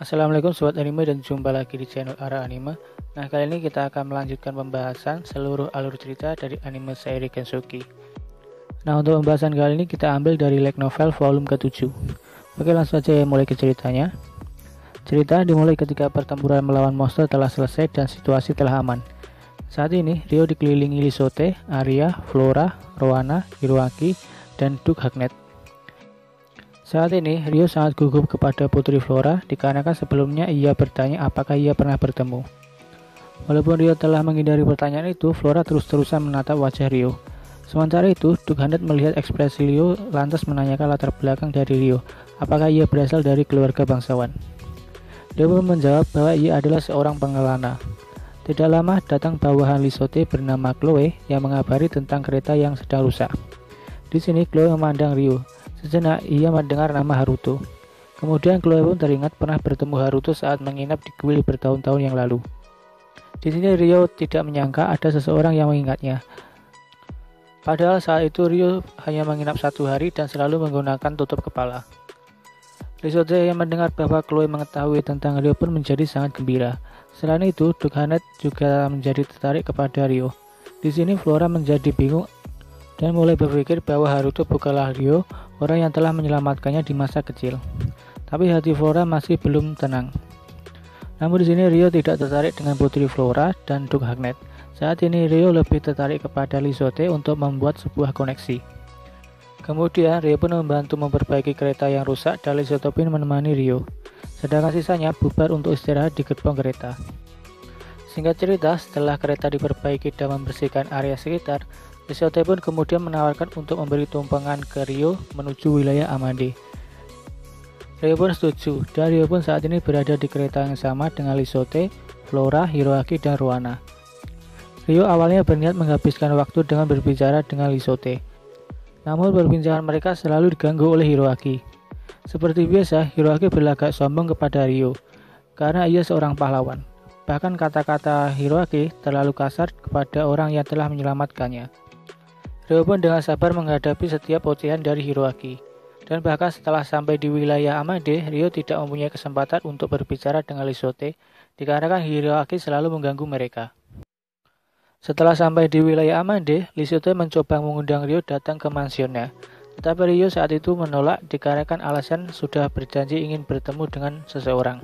Assalamualaikum sobat anime dan jumpa lagi di channel Ara Anime. Nah, kali ini kita akan melanjutkan pembahasan seluruh alur cerita dari anime seri Kensuke. Nah, untuk pembahasan kali ini kita ambil dari light novel volume ke-7. Oke, langsung saja mulai ke ceritanya. Cerita dimulai ketika pertempuran melawan monster telah selesai dan situasi telah aman. Saat ini, Ryo dikelilingi Lisote, Arya, Flora, Rowana, Hiroaki, dan Duke Hagnet. Saat ini, Ryo sangat gugup kepada Putri Flora dikarenakan sebelumnya ia bertanya apakah ia pernah bertemu. Walaupun Ryo telah menghindari pertanyaan itu, Flora terus-terusan menatap wajah Ryo. Sementara itu, Duke Hagnet melihat ekspresi Ryo lantas menanyakan latar belakang dari Ryo, apakah ia berasal dari keluarga bangsawan. Ryo pun menjawab bahwa ia adalah seorang pengelana. Tidak lama datang bawahan Lisote bernama Chloe yang mengabari tentang kereta yang sedang rusak. Di sini Chloe memandang Ryo. Sejenak ia mendengar nama Haruto. Kemudian Chloe pun teringat pernah bertemu Haruto saat menginap di kuil bertahun-tahun yang lalu. Di sini Ryo tidak menyangka ada seseorang yang mengingatnya. Padahal saat itu Ryo hanya menginap 1 hari dan selalu menggunakan tutup kepala. Lisote yang mendengar bahwa Chloe mengetahui tentang Ryo pun menjadi sangat gembira. Selain itu, Duke Hagnet juga menjadi tertarik kepada Ryo. Di sini Flora menjadi bingung dan mulai berpikir bahwa Haruto bukanlah Ryo, orang yang telah menyelamatkannya di masa kecil. Tapi hati Flora masih belum tenang. Namun di sini Ryo tidak tertarik dengan Putri Flora dan Duke Hagnet. Saat ini Ryo lebih tertarik kepada Lisote untuk membuat sebuah koneksi. Kemudian Ryo pun membantu memperbaiki kereta yang rusak dan Lisote pun menemani Ryo. Sedangkan sisanya bubar untuk istirahat di gerbong kereta. Singkat cerita, setelah kereta diperbaiki dan membersihkan area sekitar, Lisote pun kemudian menawarkan untuk memberi tumpangan ke Ryo menuju wilayah Amande. Ryo pun setuju, dan Ryo pun saat ini berada di kereta yang sama dengan Lisote, Flora, Hiroaki, dan Rowana. Ryo awalnya berniat menghabiskan waktu dengan berbicara dengan Lisote. Namun perbincangan mereka selalu diganggu oleh Hiroaki. Seperti biasa, Hiroaki berlagak sombong kepada Ryo, karena ia seorang pahlawan. Bahkan kata-kata Hiroaki terlalu kasar kepada orang yang telah menyelamatkannya. Ryo pun dengan sabar menghadapi setiap ocehan dari Hiroaki. Dan bahkan setelah sampai di wilayah Amande, Ryo tidak mempunyai kesempatan untuk berbicara dengan Lisote, dikarenakan Hiroaki selalu mengganggu mereka. Setelah sampai di wilayah Amande, Lisote mencoba mengundang Ryo datang ke mansionnya. Tetapi Ryo saat itu menolak dikarenakan alasan sudah berjanji ingin bertemu dengan seseorang.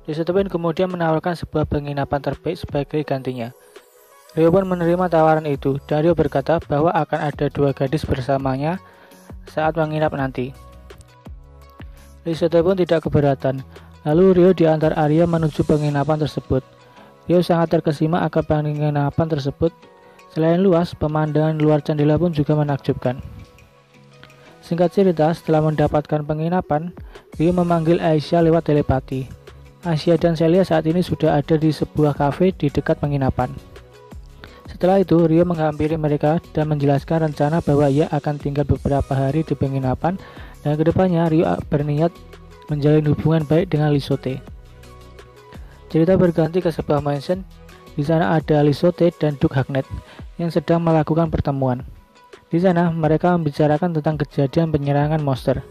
Lisote pun kemudian menawarkan sebuah penginapan terbaik sebagai gantinya. Ryo pun menerima tawaran itu dan Ryo berkata bahwa akan ada 2 gadis bersamanya saat menginap nanti. Lisote pun tidak keberatan. Lalu Ryo diantar Arya menuju penginapan tersebut. Ryo sangat terkesima akan penginapan tersebut. Selain luas, pemandangan luar jendela pun juga menakjubkan. Singkat cerita, setelah mendapatkan penginapan, Ryo memanggil Aisyah lewat telepati. Aisyah dan Celia saat ini sudah ada di sebuah kafe di dekat penginapan. Setelah itu, Ryo menghampiri mereka dan menjelaskan rencana bahwa ia akan tinggal beberapa hari di penginapan dan kedepannya Ryo berniat menjalin hubungan baik dengan Lisote. Cerita berganti ke sebuah mansion. Di sana ada Lisote dan Duke Hagnet yang sedang melakukan pertemuan. Di sana mereka membicarakan tentang kejadian penyerangan monster.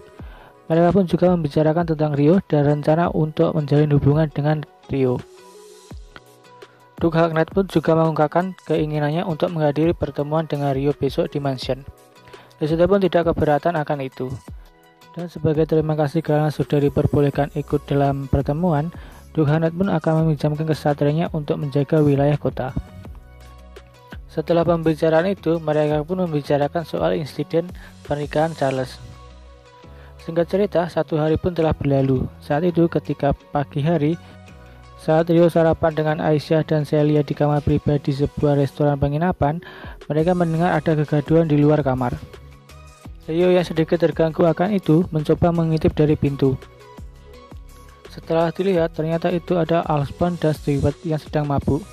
Mereka pun juga membicarakan tentang Ryo dan rencana untuk menjalin hubungan dengan Ryo. Duke Hagnet pun juga mengungkapkan keinginannya untuk menghadiri pertemuan dengan Ryo besok di mansion. Lisote pun tidak keberatan akan itu. Dan sebagai terima kasih karena sudah diperbolehkan ikut dalam pertemuan, Duke Hagnet pun akan meminjamkan kesatrianya untuk menjaga wilayah kota. Setelah pembicaraan itu, mereka pun membicarakan soal insiden pernikahan Charles. Singkat cerita, 1 hari pun telah berlalu. Saat itu ketika pagi hari, saat Ryo sarapan dengan Aisyah dan Celia di kamar pribadi sebuah restoran penginapan, mereka mendengar ada kegaduhan di luar kamar. Ryo yang sedikit terganggu akan itu mencoba mengintip dari pintu. Setelah dilihat, ternyata itu ada Alspan dan Stewart yang sedang mabuk.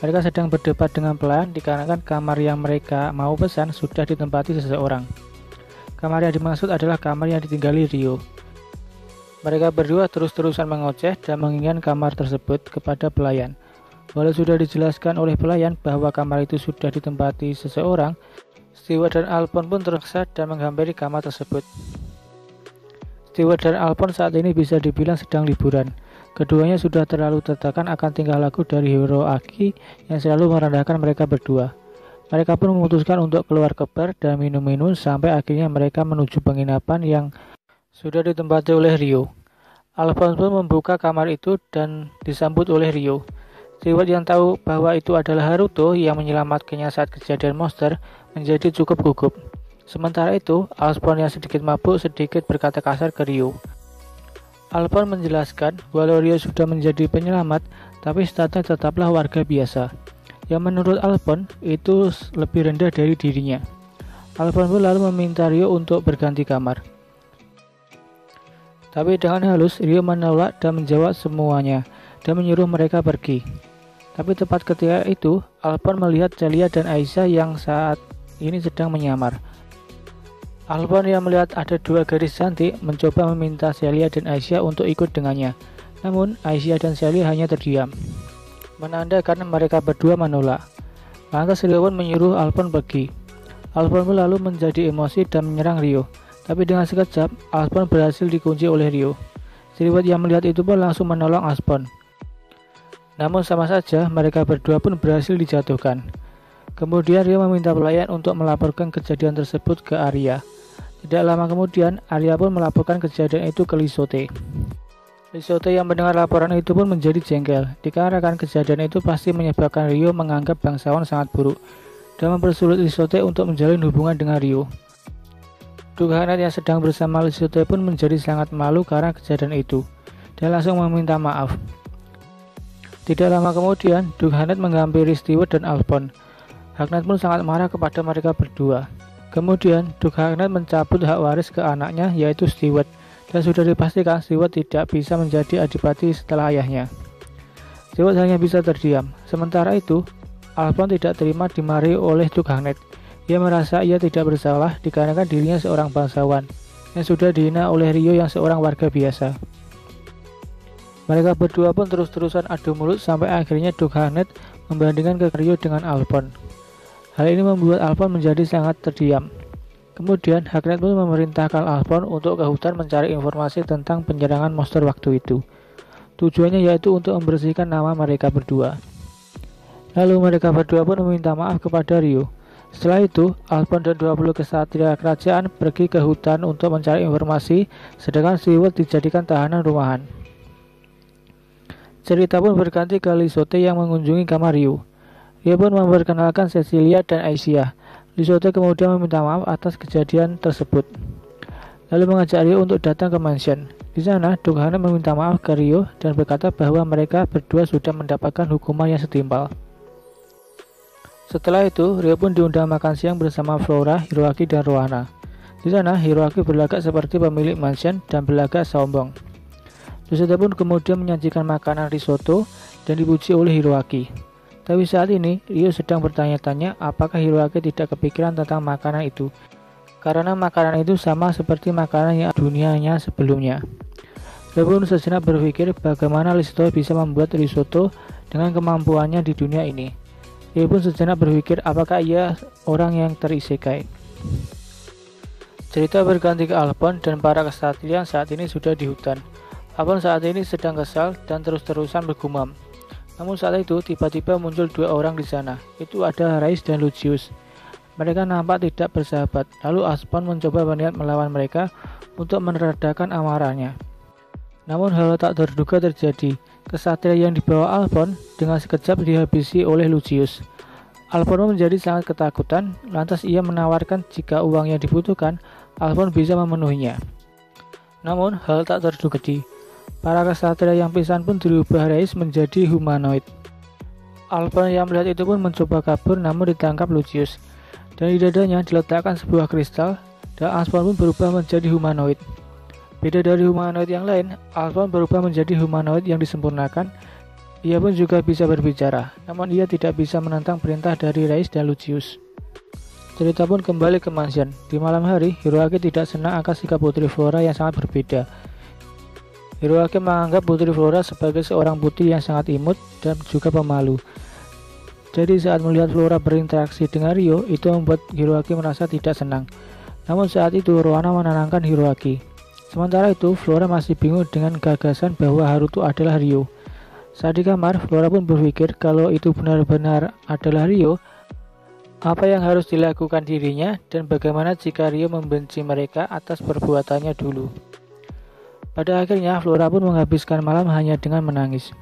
Mereka sedang berdebat dengan pelan dikarenakan kamar yang mereka mau pesan sudah ditempati seseorang. Kamar yang dimaksud adalah kamar yang ditinggali Ryo. Mereka berdua terus-terusan mengoceh dan menginginkan kamar tersebut kepada pelayan. Walau sudah dijelaskan oleh pelayan bahwa kamar itu sudah ditempati seseorang, Stewart dan Alpon pun terkesat dan menghampiri kamar tersebut. Stewart dan Alphonse saat ini bisa dibilang sedang liburan. Keduanya sudah terlalu tertekan akan tingkah laku dari Hiroaki yang selalu merendahkan mereka berdua. Mereka pun memutuskan untuk keluar ke bar dan minum-minum sampai akhirnya mereka menuju penginapan yang sudah ditempati oleh Ryo. Alphonse pun membuka kamar itu dan disambut oleh Ryo. Stewart yang tahu bahwa itu adalah Haruto yang menyelamatkannya saat kejadian monster menjadi cukup gugup. Sementara itu, Alphonse yang sedikit mabuk sedikit berkata kasar ke Ryo. Alphonse menjelaskan walau Ryo sudah menjadi penyelamat, tapi statusnya tetaplah warga biasa, yang menurut Alphonse itu lebih rendah dari dirinya. Alphonse pun lalu meminta Ryo untuk berganti kamar. Tapi dengan halus, Ryo menolak dan menjawab semuanya, dan menyuruh mereka pergi. Tapi tepat ketika itu, Alphonse melihat Celia dan Aisyah yang saat ini sedang menyamar. Alphonse yang melihat ada dua gadis cantik mencoba meminta Celia dan Aisyah untuk ikut dengannya. Namun, Aisyah dan Celia hanya terdiam, menandakan mereka berdua menolak. Lantas Ryo pun menyuruh Alphonse pergi. Alphonse pun lalu menjadi emosi dan menyerang Ryo. Tapi dengan sekejap, Alphonse berhasil dikunci oleh Ryo. Stewart yang melihat itu pun langsung menolong Alphonse. Namun sama saja, mereka berdua pun berhasil dijatuhkan. Kemudian Ryo meminta pelayan untuk melaporkan kejadian tersebut ke Arya. Tidak lama kemudian, Arya pun melaporkan kejadian itu ke Lisote. Lisote yang mendengar laporan itu pun menjadi jengkel, dikarenakan kejadian itu pasti menyebabkan Ryo menganggap bangsawan sangat buruk, dan mempersulit Lisote untuk menjalin hubungan dengan Ryo. Dukhanet yang sedang bersama Lisote pun menjadi sangat malu karena kejadian itu, dan langsung meminta maaf. Tidak lama kemudian, Dukhanet menghampiri Stewart dan Alphonse. Hagnet pun sangat marah kepada mereka berdua. Kemudian, Dukhanet mencabut hak waris ke anaknya, yaitu Stewart, dan sudah dipastikan Stewart tidak bisa menjadi adipati setelah ayahnya. Stewart hanya bisa terdiam. Sementara itu, Alphonse tidak terima dimarahi oleh Dukhanet. Ia merasa ia tidak bersalah dikarenakan dirinya seorang bangsawan, yang sudah dihina oleh Ryo yang seorang warga biasa. Mereka berdua pun terus-terusan adu mulut sampai akhirnya Dukhanet membandingkan ke Ryo dengan Alphonse. Hal ini membuat Alphonse menjadi sangat terdiam. Kemudian Hagnet pun memerintahkan Alphonse untuk ke hutan mencari informasi tentang penyerangan monster waktu itu. Tujuannya yaitu untuk membersihkan nama mereka berdua. Lalu mereka berdua pun meminta maaf kepada Ryo. Setelah itu, Alphonse dan 20 kesatria kerajaan pergi ke hutan untuk mencari informasi, sedangkan Stewart dijadikan tahanan rumahan. Cerita pun berganti ke Lisote yang mengunjungi kamar Ryo. Dia pun memperkenalkan Cecilia dan Aisyah. Lisote kemudian meminta maaf atas kejadian tersebut, lalu mengajak Ryo untuk datang ke mansion. Di sana, Dukhanet meminta maaf ke Ryo dan berkata bahwa mereka berdua sudah mendapatkan hukuman yang setimpal. Setelah itu, Ryo pun diundang makan siang bersama Flora, Hiroaki, dan Rohana. Di sana, Hiroaki berlagak seperti pemilik mansion dan berlagak sombong. Lisote pun kemudian menyajikan makanan risotto dan dipuji oleh Hiroaki. Tapi saat ini, Ryo sedang bertanya-tanya apakah Hiroaki tidak kepikiran tentang makanan itu, karena makanan itu sama seperti makanan yang dunianya sebelumnya. Ryo pun sejenak berpikir bagaimana Lisote bisa membuat risotto dengan kemampuannya di dunia ini. Ryo pun sejenak berpikir apakah ia orang yang terisekai. Cerita berganti ke Alphonse dan para kesatria saat ini sudah di hutan. Alphonse saat ini sedang kesal dan terus-terusan bergumam. Namun saat itu tiba-tiba muncul dua orang di sana. Itu ada Rais dan Lucius. Mereka nampak tidak bersahabat. Lalu Alphonse mencoba berniat melawan mereka untuk meredakan amarahnya. Namun hal tak terduga terjadi. Kesatria yang dibawa Alphonse dengan sekejap dihabisi oleh Lucius. Alphonse menjadi sangat ketakutan. Lantas ia menawarkan jika uang yang dibutuhkan, Alphonse bisa memenuhinya. Namun hal tak terduga terjadi. Para kesatria yang pingsan pun dirubah Rais menjadi humanoid. Alphonse yang melihat itu pun mencoba kabur namun ditangkap Lucius. Dan di dadanya diletakkan sebuah kristal dan Alphonse pun berubah menjadi humanoid. Beda dari humanoid yang lain, Alphonse berubah menjadi humanoid yang disempurnakan. Ia pun juga bisa berbicara, namun ia tidak bisa menentang perintah dari Rais dan Lucius. Cerita pun kembali ke mansion. Di malam hari, Hiroaki tidak senang akan sikap Putri Flora yang sangat berbeda. Hiroaki menganggap Putri Flora sebagai seorang putri yang sangat imut dan juga pemalu. Jadi saat melihat Flora berinteraksi dengan Ryo, itu membuat Hiroaki merasa tidak senang. Namun saat itu Rohana menenangkan Hiroaki. Sementara itu, Flora masih bingung dengan gagasan bahwa Haruto adalah Ryo. Saat di kamar, Flora pun berpikir kalau itu benar-benar adalah Ryo, apa yang harus dilakukan dirinya dan bagaimana jika Ryo membenci mereka atas perbuatannya dulu. Pada akhirnya, Flora pun menghabiskan malam hanya dengan menangis.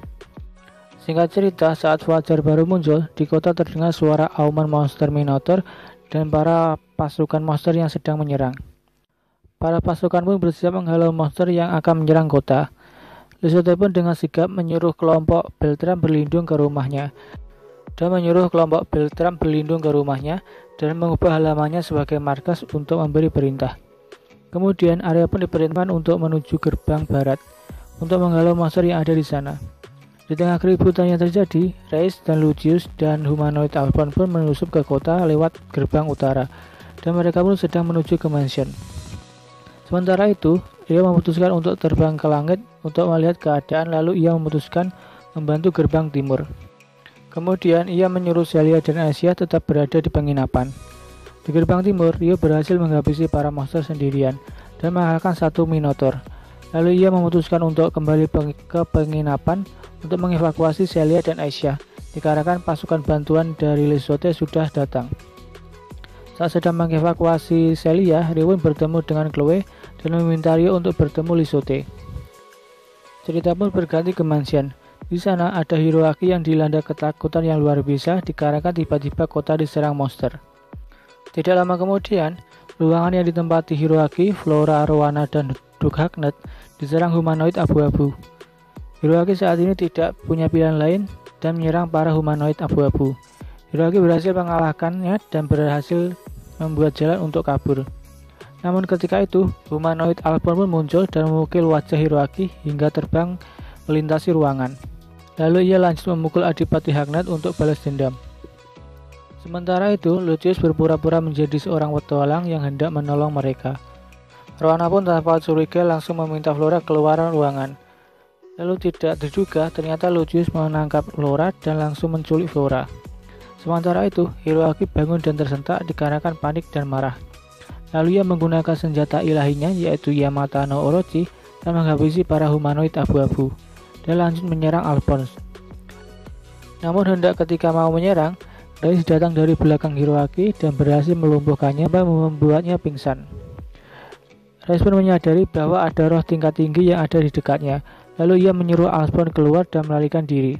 Singkat cerita, saat fajar baru muncul, di kota terdengar suara auman monster Minotaur dan para pasukan monster yang sedang menyerang. Para pasukan pun bersiap menghalau monster yang akan menyerang kota. Lisote pun dengan sigap menyuruh kelompok Beltram berlindung ke rumahnya dan mengubah halamannya sebagai markas untuk memberi perintah. Kemudian Arya pun diperintahkan untuk menuju gerbang barat untuk menghalau monster yang ada di sana. Di tengah keributan yang terjadi, Reis dan Lucius dan humanoid Alphon pun menyusup ke kota lewat gerbang utara, dan mereka pun sedang menuju ke mansion. Sementara itu, Ryo memutuskan untuk terbang ke langit untuk melihat keadaan, lalu ia memutuskan membantu gerbang timur. Kemudian ia menyuruh Celia dan Asia tetap berada di penginapan. Di gerbang timur, Ryo berhasil menghabisi para monster sendirian dan mengalahkan satu Minotaur. Lalu ia memutuskan untuk kembali ke penginapan untuk mengevakuasi Celia dan Asia, dikarenakan pasukan bantuan dari Lisote sudah datang. Saat sedang mengevakuasi Celia, Ryo bertemu dengan Chloe dan meminta Ryo untuk bertemu Lisote. Cerita pun berganti ke mansion. Di sana ada Hiroaki yang dilanda ketakutan yang luar biasa dikarenakan tiba-tiba kota diserang monster. Tidak lama kemudian, ruangan yang ditempati Hiroaki, Flora, Rowana, dan Doug Hagnet diserang humanoid abu-abu. Hiroaki saat ini tidak punya pilihan lain dan menyerang para humanoid abu-abu. Hiroaki berhasil mengalahkannya dan berhasil membuat jalan untuk kabur. Namun ketika itu, humanoid Alphon pun muncul dan memukul wajah Hiroaki hingga terbang melintasi ruangan. Lalu ia lanjut memukul Adipati Hagnet untuk balas dendam. Sementara itu, Lucius berpura-pura menjadi seorang petualang yang hendak menolong mereka. Rowana pun tanpa curiga langsung meminta Flora keluar ruangan. Lalu tidak terduga, ternyata Lucius menangkap Flora dan langsung menculik Flora. Sementara itu, Hiroaki bangun dan tersentak dikarenakan panik dan marah. Lalu ia menggunakan senjata ilahinya yaitu Yamata no Orochi dan menghabisi para humanoid abu-abu dan lanjut menyerang Alphonse. Namun hendak ketika mau menyerang, Reis datang dari belakang Hiroaki dan berhasil melumpuhkannya dan membuatnya pingsan. Reis pun menyadari bahwa ada roh tingkat tinggi yang ada di dekatnya, lalu ia menyuruh Alphonse keluar dan melarikan diri.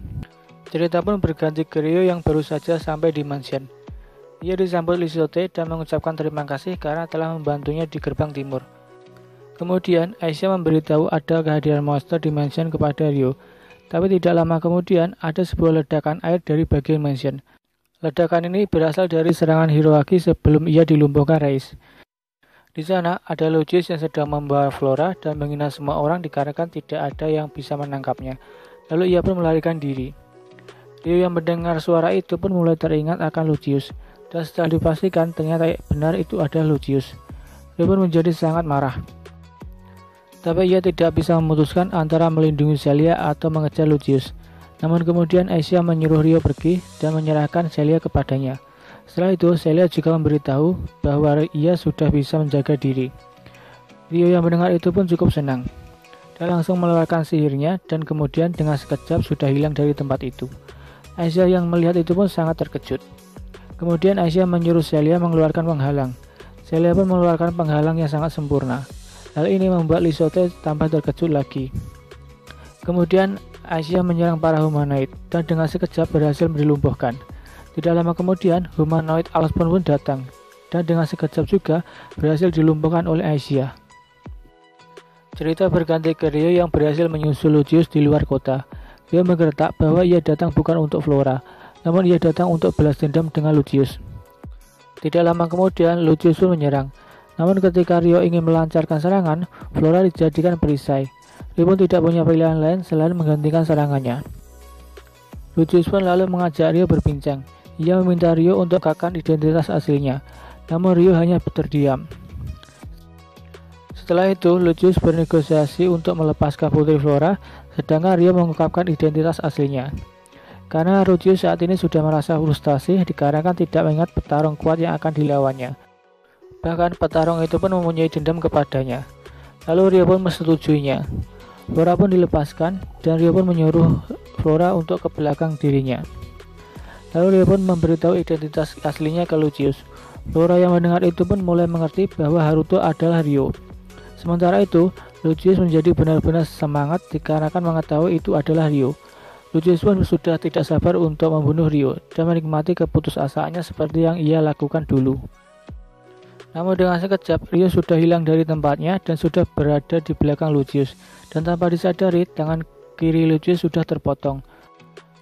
Cerita pun berganti ke Ryo yang baru saja sampai di mansion. Ia disambut Lisote dan mengucapkan terima kasih karena telah membantunya di gerbang timur. Kemudian, Aisha memberitahu ada kehadiran monster di mansion kepada Ryo. Tapi tidak lama kemudian, ada sebuah ledakan air dari bagian mansion. Ledakan ini berasal dari serangan Hiroaki sebelum ia dilumpuhkan Reis. Di sana, ada Lucius yang sedang membawa Flora dan menghina semua orang dikarenakan tidak ada yang bisa menangkapnya. Lalu ia pun melarikan diri. Ryo yang mendengar suara itu pun mulai teringat akan Lucius. Dan setelah dipastikan ternyata benar itu adalah Lucius. Ryo pun menjadi sangat marah. Tapi ia tidak bisa memutuskan antara melindungi Celia atau mengejar Lucius. Namun kemudian Aisha menyuruh Ryo pergi dan menyerahkan Celia kepadanya. Setelah itu Celia juga memberitahu bahwa ia sudah bisa menjaga diri. Ryo yang mendengar itu pun cukup senang. Dia langsung mengeluarkan sihirnya dan kemudian dengan sekejap sudah hilang dari tempat itu. Aisha yang melihat itu pun sangat terkejut. Kemudian Aisha menyuruh Celia mengeluarkan penghalang. Celia pun mengeluarkan penghalang yang sangat sempurna. Hal ini membuat Lisote tambah terkejut lagi. Kemudian Aisha menyerang para humanoid dan dengan sekejap berhasil dilumpuhkan. Tidak lama kemudian humanoid Alphon pun datang dan dengan sekejap juga berhasil dilumpuhkan oleh Aisha. Cerita berganti ke Ryo yang berhasil menyusul Lucius di luar kota. Ryo menggertak bahwa ia datang bukan untuk Flora, namun ia datang untuk balas dendam dengan Lucius. Tidak lama kemudian Lucius pun menyerang. Namun ketika Ryo ingin melancarkan serangan, Flora dijadikan perisai. Ryo pun tidak punya pilihan lain selain menghentikan serangannya. Lucius pun lalu mengajak Ryo berbincang. Ia meminta Ryo untuk mengungkapkan identitas aslinya, namun Ryo hanya terdiam. Setelah itu, Lucius bernegosiasi untuk melepaskan Putri Flora, sedangkan Ryo mengungkapkan identitas aslinya. Karena Lucius saat ini sudah merasa frustasi dikarenakan tidak mengingat petarung kuat yang akan dilawannya. Bahkan petarung itu pun mempunyai dendam kepadanya. Lalu Rio pun menyetujui-nya. Flora pun dilepaskan dan Rio pun menyuruh Flora untuk ke belakang dirinya. Lalu Rio pun memberitahu identitas aslinya ke Lucius. Flora yang mendengar itu pun mulai mengerti bahwa Haruto adalah Rio. Sementara itu, Lucius menjadi benar-benar semangat dikarenakan mengetahui itu adalah Rio. Lucius pun sudah tidak sabar untuk membunuh Rio dan menikmati keputusasaannya seperti yang ia lakukan dulu. Namun dengan sekejap, Rio sudah hilang dari tempatnya dan sudah berada di belakang Lucius. Dan tanpa disadari, tangan kiri Lucius sudah terpotong.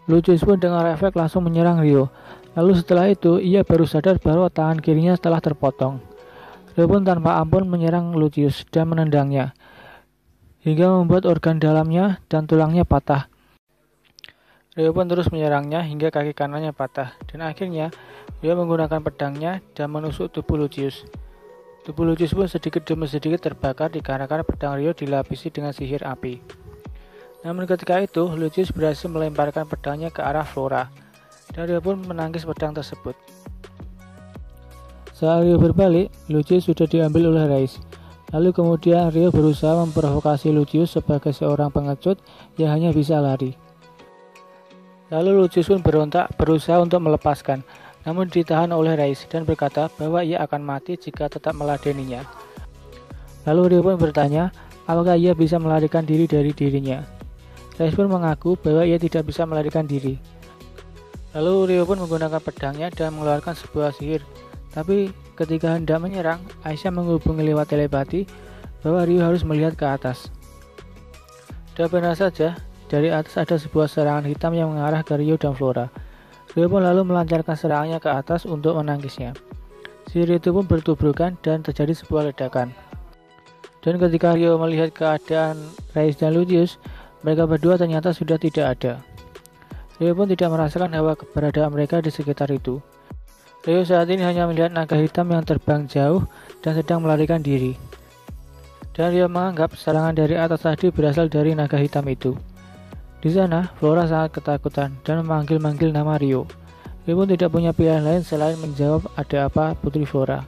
Lucius pun dengan refleks langsung menyerang Rio. Lalu setelah itu, ia baru sadar bahwa tangan kirinya telah terpotong. Rio pun tanpa ampun menyerang Lucius dan menendangnya, hingga membuat organ dalamnya dan tulangnya patah. Rio pun terus menyerangnya hingga kaki kanannya patah, dan akhirnya Rio menggunakan pedangnya dan menusuk tubuh Lucius. Tubuh Lucius pun sedikit demi sedikit terbakar dikarenakan pedang Rio dilapisi dengan sihir api. Namun ketika itu, Lucius berhasil melemparkan pedangnya ke arah Flora, dan Rio pun menangkis pedang tersebut. Saat Rio berbalik, Lucius sudah diambil oleh Raiz. Lalu kemudian Rio berusaha memprovokasi Lucius sebagai seorang pengecut yang hanya bisa lari. Lalu Lucius pun berontak berusaha untuk melepaskan, namun ditahan oleh Raiz dan berkata bahwa ia akan mati jika tetap meladeninya. Lalu Rio pun bertanya apakah ia bisa melarikan diri dari dirinya. Raiz pun mengaku bahwa ia tidak bisa melarikan diri. Lalu Rio pun menggunakan pedangnya dan mengeluarkan sebuah sihir. Tapi ketika hendak menyerang, Aisyah menghubungi lewat telepati bahwa Rio harus melihat ke atas. Dan benar saja, dari atas ada sebuah serangan hitam yang mengarah ke Rio dan Flora. Rio pun lalu melancarkan serangannya ke atas untuk menangkisnya. Sihir itu pun bertubrukan dan terjadi sebuah ledakan. Dan ketika Rio melihat keadaan Raiz dan Lucius, mereka berdua ternyata sudah tidak ada. Rio pun tidak merasakan hawa keberadaan mereka di sekitar itu. Rio saat ini hanya melihat naga hitam yang terbang jauh dan sedang melarikan diri. Dan Rio menganggap serangan dari atas tadi berasal dari naga hitam itu. Di sana, Flora sangat ketakutan dan memanggil-manggil nama Rio. Rio pun tidak punya pilihan lain selain menjawab ada apa Putri Flora.